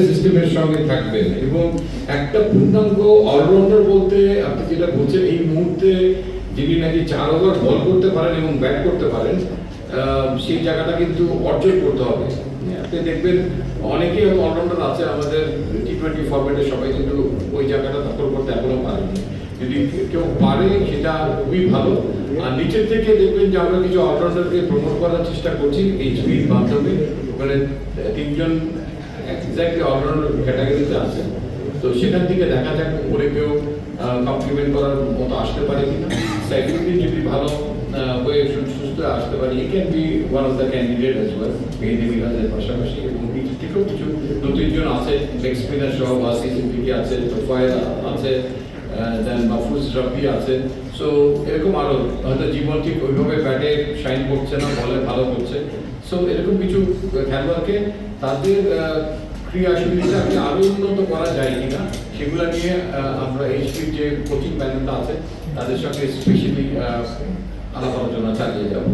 সিস্টেমের সঙ্গে থাকবেন এবং একটা পূর্ণাঙ্গ অলরাউন্ডার বলতে আপনি যেটা বলছেন এই মুহূর্তে যিনি নাকি 4 ওভার বল করতে পারেন এবং ব্যাট করতে পারেন সেই জায়গাটা কিন্তু অর্জন করতে হবে। আপনি দেখবেন অনেকেই অলরাউন্ডার আছে আমাদের টি-20 ফরম্যাটে, সবাই কিন্তু ওই জায়গাটা দখল করতে এখনো পারেনি। যদি কেউ পারে সেটা খুবই ভালো। আর নিচের থেকে দেখবেন যে আমরা কিছু অলরাউন্ডারকে প্রমোট করার চেষ্টা করছি এইচপির মাধ্যমে। ওখানে 3 জন এক্স্যাক্টলি অলরাউন্ডার ক্যাটাগরিতে আছে, তো সেখান থেকে দেখা যাক করে কেউ কমপ্লিমেন্ট করার মতো আসতে পারে কিনা। সাইক্লিং যদি ভালো হয়ে সুস্থ আসতে পারে, he can be one of the candidate as well Mehedi মিরাজের পাশাপাশি। এবং নিচের থেকেও কিছু দু তিনজন আছে, লেগ স্পিনার সহ ওয়াসি সিদ্দিকী আছে, তোফায়েল আছে, দেন মাহফুজ রাব্বি আছে। সো এরকম আরো হয়তো জীবন ঠিক ওইভাবে ব্যাটে শাইন করছে না, বলে ভালো করছে। সো এরকম কিছু খেলোয়াড়কে তাদের ক্রিয়াশীলতাকে আরো উন্নত করা যায় কিনা সেগুলো নিয়ে আমরা এইচপির যে কোচিং প্যানেলটা আছে তাদের সঙ্গে স্পেশালি আলাপ আলোচনা চালিয়ে যাব।